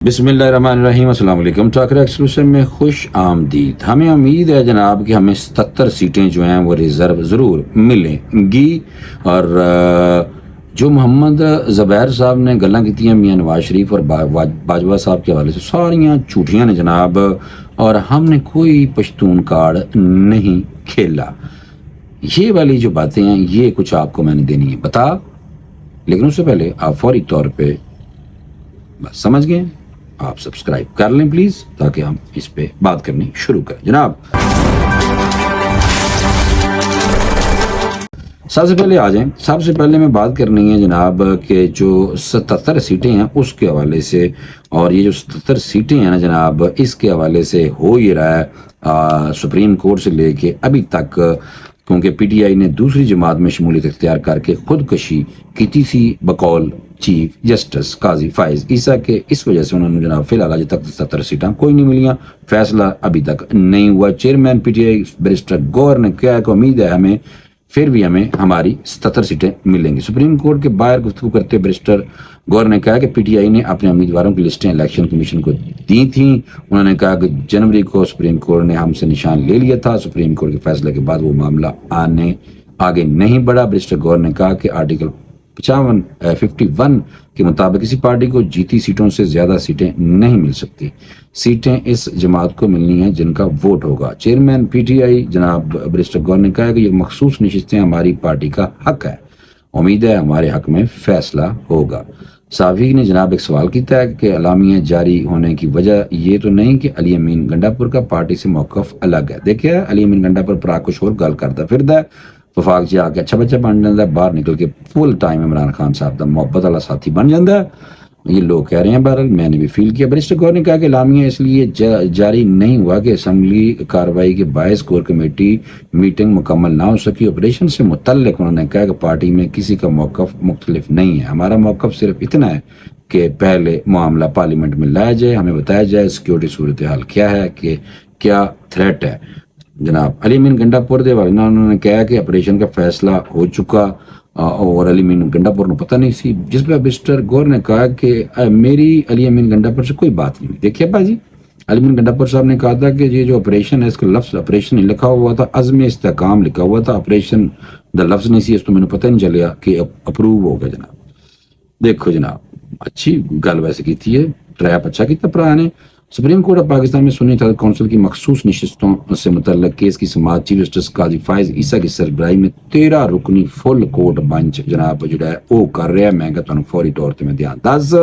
بسم اللہ الرحمن الرحیم۔ السلام علیکم۔ ٹاکر ایکسکلوسیو میں خوش آمدید۔ ہمیں امید ہے جناب کہ ہمیں 77 سیٹیں جو ہیں وہ ریزرو ضرور ملیں گی، اور جو محمد زبیر صاحب نے گلاں کی ہیں میاں نواز شریف اور باجوہ صاحب کے حوالے سے ساریاں جھوٹیاں نے جناب، اور ہم نے کوئی پشتون کارڈ نہیں کھیلا۔ یہ والی جو باتیں ہیں یہ کچھ آپ کو میں نے دینی ہے بتا، لیکن اس سے پہلے آپ فوری طور پہ بس سمجھ گئے، آپ سبسکرائب کر لیں پلیز، تاکہ ہم اس پہ بات کرنی شروع کریں جناب۔ سب سے پہلے آ جائیں، سب سے پہلے میں بات کرنی ہے جناب کہ جو 77 سیٹیں ہیں اس کے حوالے سے، اور یہ جو 77 سیٹیں ہیں نا جناب، اس کے حوالے سے ہو ہی رہا ہے سپریم کورٹ سے لے کے ابھی تک، کیونکہ پی ٹی آئی نے دوسری جماعت میں شمولیت اختیار کر کے خودکشی کی تھی بقول چیف جسٹس قاضی فائز عیسیٰ کے، اس وجہ سے انہوں نے جناب فی الحال آج تک 77 سیٹاں کوئی نہیں ملیاں، فیصلہ ابھی تک نہیں ہوا۔ Chairman P T I barrister گور نے کہا کہ امید ہے ہمیں پھر بھی ہمیں ہماری 77 سیٹیں ملیں گی۔ سپریم کورٹ کے باہر گفتگو کرتے بیرسٹر گور نے کہا کہ پی ٹی آئی نے اپنے امیدواروں کی لسٹیں الیکشن کمیشن کو دی تھیں۔ انہوں نے کہا کہ جنوری کو سپریم کورٹ نے ہم سے نشان لے لیا تھا، سپریم کورٹ کے فیصلے کے بعد وہ معاملہ آگے نہیں بڑھا۔ بیرسٹر گور نے کہا کہ آرٹیکل 51 کے مطابق کسی پارٹی کو جیتی سیٹوں سے زیادہ سیٹیں نہیں مل سکتی، سیٹیں اس جماعت کو ملنی ہیں جن کا ووٹ ہوگا۔ چیئرمین پی ٹی آئی جناب بیرسٹر گور نے کہا کہ یہ مخصوص نشستیں ہماری پارٹی کا حق ہے، امید ہے ہمارے حق میں فیصلہ ہوگا۔ صحافی نے جناب ایک سوال کیا ہے کہ اعلامیہ جاری ہونے کی وجہ یہ تو نہیں کہ علی امین گنڈا پور کا پارٹی سے موقف الگ ہے؟ دیکھیں علی امین گنڈا پور پر کچھ اور گل کرتا پھردا ہے، وفاق جی آ کے اچھا بچہ بن جاتا ہے، باہر نکل کے فل ٹائم عمران خان صاحب کا محبت والا ساتھی بن جاتا ہے، یہ لوگ کہہ رہے ہیں، بہرحال میں نے بھی فیل کیا۔ بیرسٹر گور نے کہا کہ اعلامیہ اس لیے جاری نہیں ہوا کہ اسمبلی کارروائی کے باعث کور کمیٹی میٹنگ مکمل نہ ہو سکی۔ آپریشن سے متعلق انہوں نے کہا کہ پارٹی میں کسی کا موقف مختلف نہیں ہے، ہمارا موقف صرف اتنا ہے کہ پہلے معاملہ پارلیمنٹ میں لایا جائے، ہمیں بتایا جائے سیکیورٹی صورتحال کیا ہے، کہ کیا تھریٹ ہے۔ جناب علی امین گنڈا پور دے والے انہوں نے کہا کہ آپریشن کا فیصلہ ہو چکا اور علی امین گنڈا پور کو پتہ نہیں سی، جس پہ بیرسٹر گور نے کہا کہ میری علی امین گنڈا پور سے کوئی بات نہیں ہوئی۔ دیکھیے باجی، علی امین گنڈا پور صاحب نے کہا تھا کہ یہ جو آپریشن ہے اس کا لفظ آپریشن نہیں لکھا ہوا تھا، عزم استحکام لکھا ہوا تھا، آپریشن دا لفظ نہیں سی، اس تو میں نے پتہ نہیں چلیا کہ اپروو ہو گیا جناب۔ دیکھو جناب اچھی گل ویسے کی تھی ہے، ٹریپ اچھا کیتا پرا نے۔ سپریم کورٹ آف پاکستان میں سنی اتحاد کونسل کی مخصوص نشستوں سے متعلق کیس کی سماعت چیف جسٹس قاضی فائز عیسیٰ کی سربراہی میں 13 رکنی فل کورٹ بنچ جناب جو ہے وہ کر رہا ہے۔ میں کہتا ہوں فوری طور پہ میں دھیان دس،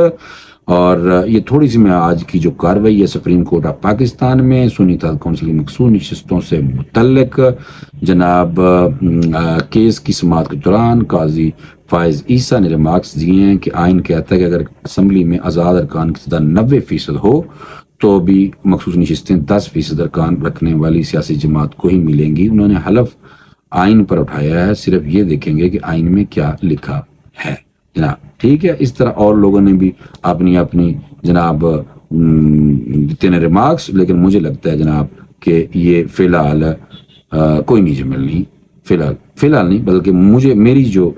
اور یہ تھوڑی سی میں آج کی جو کاروائی ہے سپریم کورٹ آف پاکستان میں سنی اتحاد کونسل کی مخصوص نشستوں سے متعلق جناب کیس کی سماعت کے دوران قاضی فائز عیسیٰ نے ریمارکس دیے ہیں کہ آئین کہتا ہے کہ اگر اسمبلی میں آزاد ارکان کی تعداد 90% ہو تو بھی مخصوص نشستیں 10% ارکان رکھنے والی سیاسی جماعت کو ہی ملیں گی۔ انہوں نے حلف آئین پر اٹھایا ہے، صرف یہ دیکھیں گے کہ آئین میں کیا لکھا ہے جناب، ٹھیک ہے۔ اس طرح اور لوگوں نے بھی اپنی جناب دیتے ہیں ریمارکس، لیکن مجھے لگتا ہے جناب کہ یہ فی الحال کوئی نہیں جو ملنی، فی الحال نہیں، بلکہ مجھے میری جو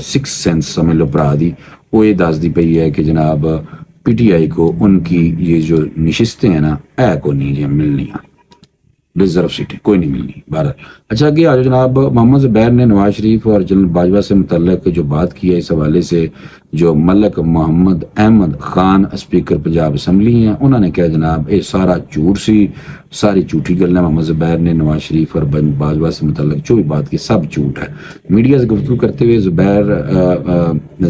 سکس سینس سمجھ لو پرا دی وہ یہ دس دی پئی ہے کہ جناب پی ٹی آئی کو ان کی یہ جو نشستیں ہیں نا اے کو نہیں جی ملنی، ریزرو سیٹیں کوئی نہیں ملنی بہرحال۔ اچھا کہ آج جناب محمد زبیر نے نواز شریف اور جنرل باجوہ سے متعلق جو بات کی ہے اس حوالے سے، جو ملک محمد احمد خان اسپیکر پنجاب اسمبلی ہیں، انہوں نے کہا جناب یہ سارا جھوٹ سی، ساری جھوٹی گل ہے۔ محمد زبیر نے نواز شریف اور باجوہ سے متعلق جو بھی بات کی سب جھوٹ ہے۔ میڈیا سے گفتگو کرتے ہوئے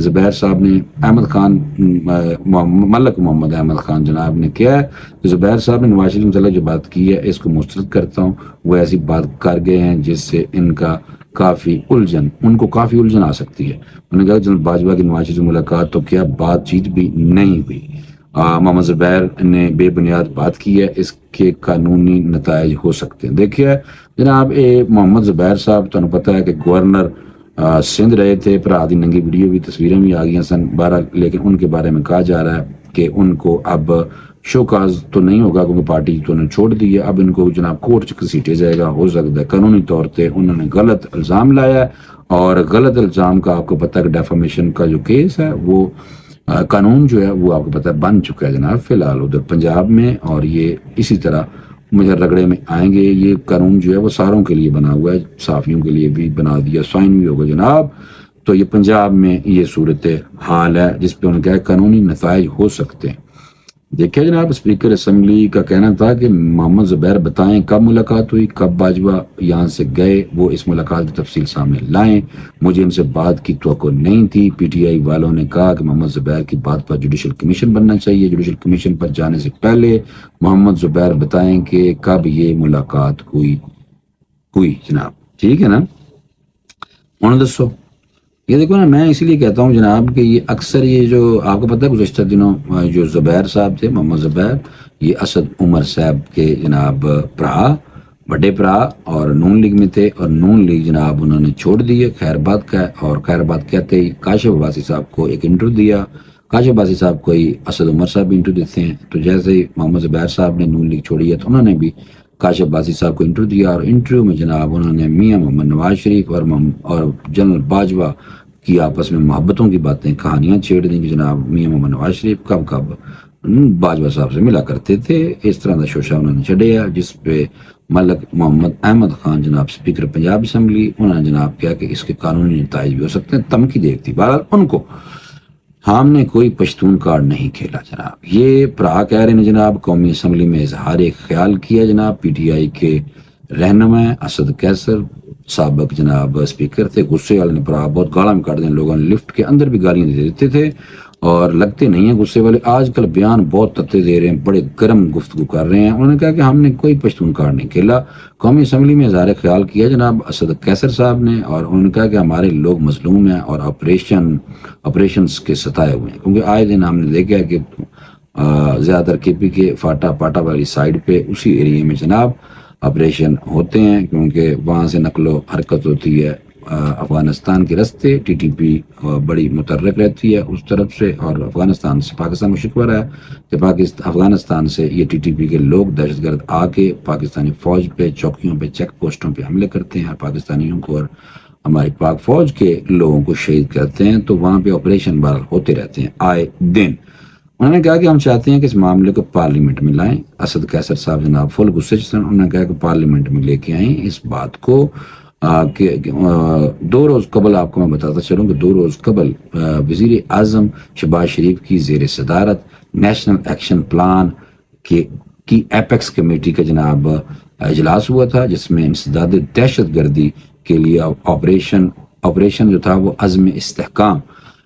زبیر صاحب نے احمد خان ملک محمد احمد خان جناب نے کیا ہے کہ زبیر صاحب نے نواز شریف متعلق جو بات کی ہے اس کو مسترد کرتا ہوں، وہ ایسی بات کر گئے ہیں جس سے ان کو کافی الجھن آ سکتی ہے۔ انہوں نے کہا جنرل باجوہ کی نواز شریف سے ملاقات تو کیا بات چیت بھی نہیں ہوئی، محمد زبیر نے بے بنیاد بات کی ہے، اس کے قانونی نتائج ہو سکتے ہیں۔ دیکھیے جناب محمد زبیر صاحب تو پتہ ہے کہ گورنر سندھ رہے تھے، پر آدھی ننگی ویڈیو بھی تصویریں بھی آ گئی سن بہرحال، لیکن ان کے بارے میں کہا جا رہا ہے کہ ان کو اب شوکاز تو نہیں ہوگا کیونکہ پارٹی تو انہوں نے چھوڑ دی ہے، اب ان کو جناب کورٹ سے گھسیٹے جائے گا، ہو سکتا ہے قانونی طور پہ انہوں نے غلط الزام لایا ہے، اور غلط الزام کا آپ کو پتہ ہے کہ ڈیفامیشن کا جو کیس ہے وہ قانون جو ہے وہ آپ کو پتہ ہے بن چکا ہے جناب فی الحال ادھر پنجاب میں، اور یہ اسی طرح مجھے رگڑے میں آئیں گے۔ یہ قانون جو ہے وہ ساروں کے لیے بنا ہوا ہے، صحافیوں کے لیے بھی بنا دیا، سائن بھی ہوگا جناب۔ تو یہ پنجاب میں یہ صورت حال ہے جس پہ ان کا قانونی نتائج ہو سکتے ہیں۔ دیکھیں جناب، اسپیکر اسمبلی کا کہنا تھا کہ محمد زبیر بتائیں کب ملاقات ہوئی، کب باجوہ یہاں سے گئے، وہ اس ملاقات کی تفصیل سامنے لائیں، مجھے ان سے بات کی توقع نہیں تھی۔ پی ٹی آئی والوں نے کہا کہ محمد زبیر کی بات پر جوڈیشل کمیشن بننا چاہیے، جوڈیشل کمیشن پر جانے سے پہلے محمد زبیر بتائیں کہ کب یہ ملاقات ہوئی جناب، ٹھیک ہے نا؟ ہوں دسو، یہ دیکھو نا، میں اسی لیے کہتا ہوں جناب کہ یہ اکثر یہ جو آپ کو پتہ ہے گزشتہ دنوں جو زبیر صاحب تھے، محمد زبیر، یہ اسد عمر صاحب کے جناب بڑے برا اور نون لیگ میں تھے، اور نون لیگ جناب انہوں نے چھوڑ دی ہے، خیر بات کا ہے، اور خیر بات کہتے ہی کاشف عباسی صاحب کو ایک انٹرویو دیا۔ کاشف عباسی صاحب کو ہی اسد عمر صاحب بھی انٹرویو دیتے ہیں، تو جیسے ہی محمد زبیر صاحب نے نون لیگ چھوڑی ہے تو انہوں نے بھی کاشف عباسی صاحب کو انٹرویو دیا، اور انٹرویو میں جناب انہوں نے میاں محمد نواز شریف اور جنرل باجوہ کی آپس میں محبتوں کی باتیں، کہانیاں چھیڑ دیں کہ جناب میاں محمد نواز شریف کب باجوہ صاحب سے ملا کرتے تھے۔ اس طرح کا شوشہ انہوں نے چڑھیا، جس پہ ملک محمد احمد خان جناب اسپیکر پنجاب اسمبلی، انہوں نے جناب کہا کہ اس کے قانونی نتائج بھی ہو سکتے ہیں، دھمکی دے دی۔ بہرحال ان کو ہم نے کوئی پشتون کارڈ نہیں کھیلا جناب، یہ پرا کہہ رہے ہیں جناب۔ قومی اسمبلی میں اظہار خیال کیا جناب پی ٹی آئی کے رہنما اسد کیسر، سابق جناب اسپیکر تھے، غصے والے نے پرا بہت گالاں میں کاٹ دیں، لوگوں نے لفٹ کے اندر بھی گالیاں دے دیتے تھے، اور لگتے نہیں ہیں غصے والے، آج کل بیان بہت تتے دے رہے ہیں، بڑے گرم گفتگو کر رہے ہیں۔ انہوں نے کہا کہ ہم نے کوئی پشتون کارڈ نہیں کھیلا۔ قومی اسمبلی میں اظہار خیال کیا جناب اسد کیسر صاحب نے، اور انہوں نے کہا کہ ہمارے لوگ مظلوم ہیں اور آپریشنز کے ستائے ہوئے ہیں، کیونکہ آئے دن ہم نے دیکھا ہے کہ زیادہ تر کے پی کے پاٹا والی سائڈ پہ اسی ایریے میں جناب آپریشن ہوتے ہیں، کیونکہ وہاں سے نقل و حرکت ہوتی ہے افغانستان کے راستے، ٹی ٹی پی بڑی متحرک رہتی ہے اس طرف سے، اور افغانستان سے پاکستان کو شکوہ ہے کہ افغانستان سے یہ ٹی ٹی پی کے لوگ دہشت گرد آ کے پاکستانی فوج پہ، چوکیوں پہ، چیک پوسٹوں پہ حملے کرتے ہیں، اور پاکستانیوں کو اور ہماری پاک فوج کے لوگوں کو شہید کرتے ہیں۔ تو وہاں پہ آپریشن بہرحال ہوتے رہتے ہیں آئے دن۔ انہوں نے کہا کہ ہم چاہتے ہیں کہ اس معاملے کو پارلیمنٹ میں لائیں۔ اسد کیسر صاحب جناب فل غصے سے انہوں نے کہا کہ پارلیمنٹ میں لے کے آئیں اس بات کو، کہ 2 روز قبل آپ کو میں بتاتا چلوں کہ 2 روز قبل وزیر اعظم شہباز شریف کی زیر صدارت نیشنل ایکشن پلان کی ایپیکس کمیٹی کا جناب اجلاس ہوا تھا، جس میں انسداد دہشت گردی کے لیے آپریشن جو تھا وہ عزم استحکام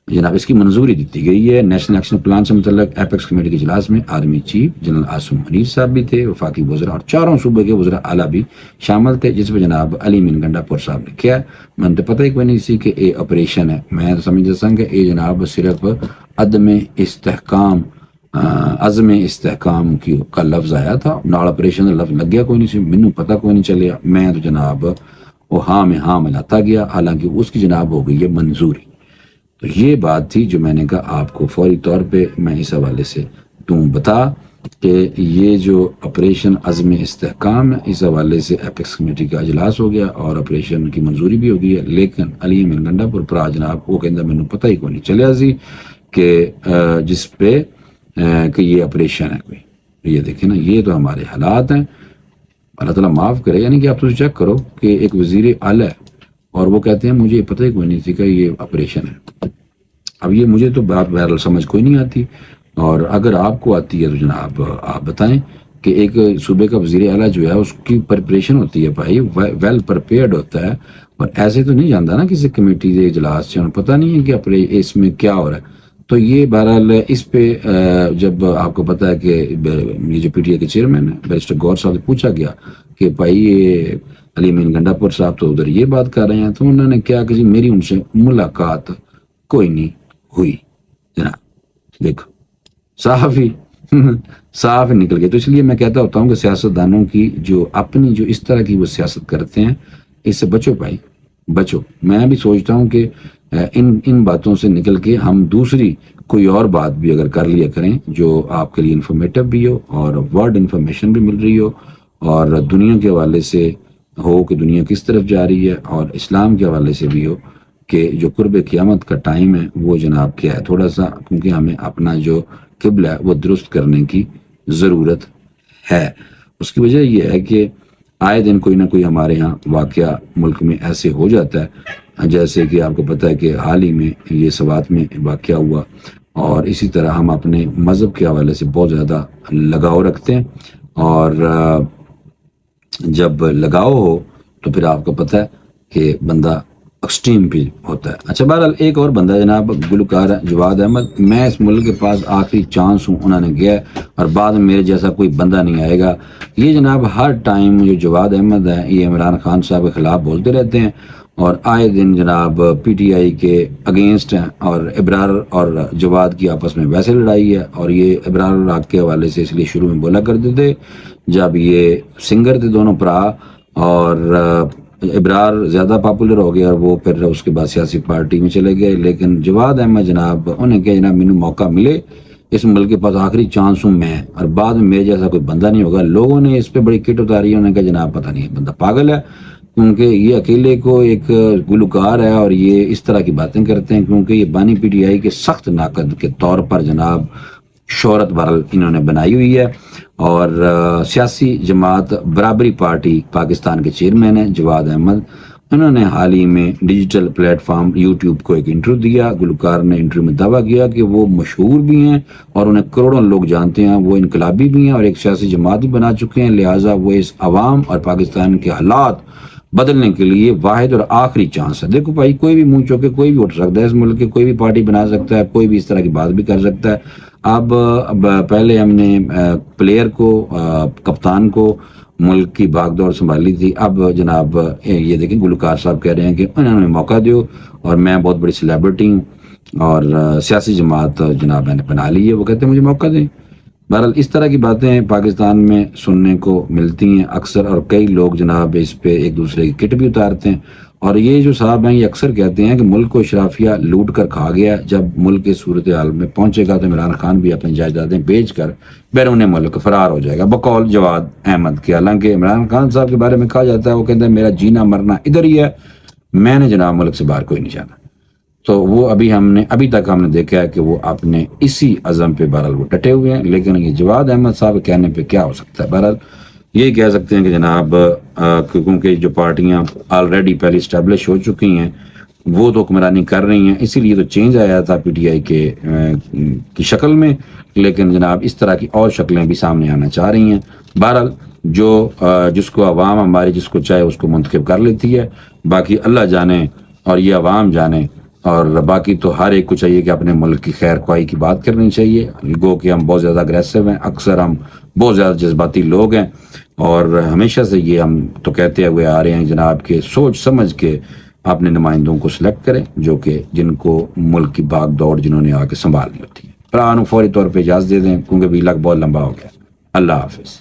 جناب اس کی منظوری دیتی گئی ہے۔ نیشنل ایکشن پلان سے متعلق ایپیکس کمیٹی کے اجلاس میں army chief general Asim Munir صاحب بھی تھے، وفاقی وزراء اور 4 صوبے کے وزراء اعلیٰ بھی شامل تھے، جس پہ جناب علی مین گنڈا پور صاحب نے کیا۔ میں تو پتہ ہی کوئی نہیں سی کہ یہ آپریشن ہے، میں تو سمجھتا سا کہ یہ جناب صرف عدم استحکام، عزم استحکام کا لفظ آیا تھا، نال آپریشن کا لفظ لگ گیا کوئی نہیں سی، مینوں پتہ کوئی نہیں چلیا، میں تو جناب وہ ہاں میں ہاں ملاتا گیا، حالانکہ اس کی جناب ہو گئی ہے منظوری۔ تو یہ بات تھی جو میں نے کہا آپ کو فوری طور پہ میں اس حوالے سے بتا کہ یہ جو آپریشن عزم استحکام ہے، اس حوالے سے ایپیکس کمیٹی کا اجلاس ہو گیا اور آپریشن کی منظوری بھی ہو گئی ہے، لیکن علی امین گنڈا پور پرا جناب وہ کہندا مینوں پتہ ہی کوئی نہیں چلیا سی کہ جس پہ کہ یہ آپریشن ہے کوئی۔ یہ دیکھیں نا، یہ تو ہمارے حالات ہیں، اللہ تعالیٰ معاف کرے۔ یعنی کہ آپ تو چیک کرو کہ ایک وزیر اعلیٰ ہے اور وہ کہتے ہیں مجھے پتہ ہی کوئی نہیں تھی کہ یہ آپریشن ہے۔ اب یہ مجھے تو بات بہرحال سمجھ کوئی نہیں آتی، اور اگر آپ کو آتی ہے تو جناب آپ بتائیں کہ ایک صوبے کا وزیر اعلیٰ جو ہے اس کی پریپریشن ہوتی ہے بھائی، ویل پریپیئرڈ ہوتا ہے، اور ایسے تو نہیں جانتا نا کسی کمیٹی کے اجلاس سے، انہیں پتہ نہیں ہے کہ اس میں کیا ہو رہا ہے۔ تو یہ بہرحال اس پہ جب آپ کو پتہ ہے کہ یہ جو پی ٹی آئی کے چیئرمین ہے بیرسٹر گور صاحب سے پوچھا گیا کہ بھائی یہ علی امین گنڈا پور صاحب تو ادھر یہ بات کر رہے ہیں، تو انہوں نے کیا کہ جی میری ان سے ملاقات کوئی نہیں ہوئی جناب۔ دیکھو صاف ہی نکل گئے۔ تو اس لیے میں کہتا ہوتا ہوں کہ سیاستدانوں کی جو اپنی جو اس طرح کی وہ سیاست کرتے ہیں، اس سے بچو بھائی، بچو۔ میں بھی سوچتا ہوں کہ ان باتوں سے نکل کے ہم دوسری کوئی اور بات بھی اگر کر لیا کریں جو آپ کے لیے انفارمیٹو بھی ہو اور ورڈ انفارمیشن بھی مل رہی ہو، اور دنیا کے حوالے سے ہو کہ دنیا کس طرف جا رہی ہے، اور اسلام کے حوالے سے بھی ہو، کہ جو قرب قیامت کا ٹائم ہے وہ جناب کیا ہے تھوڑا سا، کیونکہ ہمیں اپنا جو قبلہ ہے وہ درست کرنے کی ضرورت ہے۔ اس کی وجہ یہ ہے کہ آئے دن کوئی نہ کوئی ہمارے ہاں واقعہ ملک میں ایسے ہو جاتا ہے، جیسے کہ آپ کو پتہ ہے کہ حال ہی میں یہ سوات میں واقعہ ہوا، اور اسی طرح ہم اپنے مذہب کے حوالے سے بہت زیادہ لگاؤ رکھتے ہیں، اور جب لگاؤ ہو تو پھر آپ کو پتہ ہے کہ بندہ ایکسٹریم بھی ہوتا ہے۔ اچھا، بہرحال ایک اور بندہ جناب گلوکار ہے جواد احمد، میں اس ملک کے پاس آخری چانس ہوں، انہوں نے گیا اور بعد میں میرے جیسا کوئی بندہ نہیں آئے گا۔ یہ جناب ہر ٹائم جو جواد احمد ہے یہ عمران خان صاحب کے خلاف بولتے رہتے ہیں، اور آئے دن جناب پی ٹی آئی کے اگینسٹ ہیں، اور ابرار اور جواد کی آپس میں ویسے لڑائی ہے، اور یہ ابرار الحق کے حوالے سے اس لیے شروع میں بولا کرتے تھے جب یہ سنگر تھے دونوں برا، اور ابرار زیادہ پاپولر ہو گیا اور وہ پھر اس کے بعد سیاسی پارٹی میں چلے گئے، لیکن جواد احمد جناب انہیں کہ جناب مینوں موقع ملے، اس ملک کے پاس آخری چانس ہوں میں، اور بعد میں میرے جیسا کوئی بندہ نہیں ہوگا۔ لوگوں نے اس پہ بڑی کٹ اتاری ہے، انہوں نے کہا جناب پتہ نہیں بندہ پاگل ہے، کیونکہ یہ اکیلے کو ایک گلوکار ہے اور یہ اس طرح کی باتیں کرتے ہیں، کیونکہ یہ بانی پی ٹی آئی کے سخت ناقد کے طور پر جناب شہرت بہرحال انہوں نے بنائی ہوئی ہے، اور سیاسی جماعت برابری پارٹی پاکستان کے چیئرمین ہیں جواد احمد۔ انہوں نے حال ہی میں ڈیجیٹل پلیٹ فارم یوٹیوب کو ایک انٹرویو دیا، گلوکار نے انٹرویو میں دعویٰ کیا کہ وہ مشہور بھی ہیں اور انہیں کروڑوں لوگ جانتے ہیں، وہ انقلابی بھی ہیں اور ایک سیاسی جماعت بھی بنا چکے ہیں، لہٰذا وہ اس عوام اور پاکستان کے حالات بدلنے کے لیے واحد اور آخری چانس ہے۔ دیکھو بھائی، کوئی بھی منہ چوکے کوئی بھی اٹھ سکتا ہے، اس ملک کے کوئی بھی پارٹی بنا سکتا ہے، کوئی بھی اس طرح کی بات بھی کر سکتا ہے۔ اب پہلے ہم نے پلیئر کو، کپتان کو ملک کی بھاگ دوڑ سنبھالی تھی، اب جناب یہ دیکھیں گلوکار صاحب کہہ رہے ہیں کہ انہوں نے موقع دیو اور میں بہت بڑی سیلیبریٹی ہوں اور سیاسی جماعت جناب میں نے بنا لی ہے، وہ کہتے ہیں مجھے موقع دیں۔ بہرحال اس طرح کی باتیں پاکستان میں سننے کو ملتی ہیں اکثر، اور کئی لوگ جناب اس پہ ایک دوسرے کی کٹ بھی اتارتے ہیں، اور یہ جو صاحب ہیں یہ اکثر کہتے ہیں کہ ملک کو اشرافیہ لوٹ کر کھا گیا، جب ملک کے صورتحال میں پہنچے گا تو عمران خان بھی اپنی جائیدادیں بیچ کر بیرون ملک فرار ہو جائے گا، بقول جواد احمد کے۔ حالانکہ عمران خان صاحب کے بارے میں کہا جاتا ہے وہ کہتے ہیں میرا جینا مرنا ادھر ہی ہے، میں نے جناب ملک سے باہر کوئی نہیں جانا۔ تو وہ ابھی تک ہم نے دیکھا ہے کہ وہ اپنے اسی عزم پہ بہرحال وہ ڈٹے ہوئے ہیں، لیکن یہ جواد احمد صاحب کہنے پہ کیا ہو سکتا ہے؟ بہرحال یہی کہہ سکتے ہیں کہ جناب کیونکہ جو پارٹیاں آلریڈی پہلے اسٹیبلش ہو چکی ہیں وہ تو حکمرانی کر رہی ہیں، اسی لیے تو چینج آیا تھا پی ٹی آئی کی شکل میں، لیکن جناب اس طرح کی اور شکلیں بھی سامنے آنا چاہ رہی ہیں۔ بہرحال جس کو عوام ہماری جس کو چاہے اس کو منتخب کر لیتی ہے، باقی اللہ جانے اور یہ عوام جانے، اور باقی تو ہر ایک کو چاہیے کہ اپنے ملک کی خیر خواہی کی بات کرنی چاہیے۔ گو کہ ہم بہت زیادہ اگریسو ہیں، اکثر ہم بہت زیادہ جذباتی لوگ ہیں، اور ہمیشہ سے یہ ہم تو کہتے ہوئے آ رہے ہیں جناب کہ سوچ سمجھ کے اپنے نمائندوں کو سلیکٹ کریں، جو کہ جن کو ملک کی بھاگ دوڑ جنہوں نے آ کے سنبھالنی ہوتی ہے۔ پرانو فوری طور پہ اجازت دے دیں کیونکہ ویلاگ بہت لمبا ہو گیا۔ اللہ حافظ۔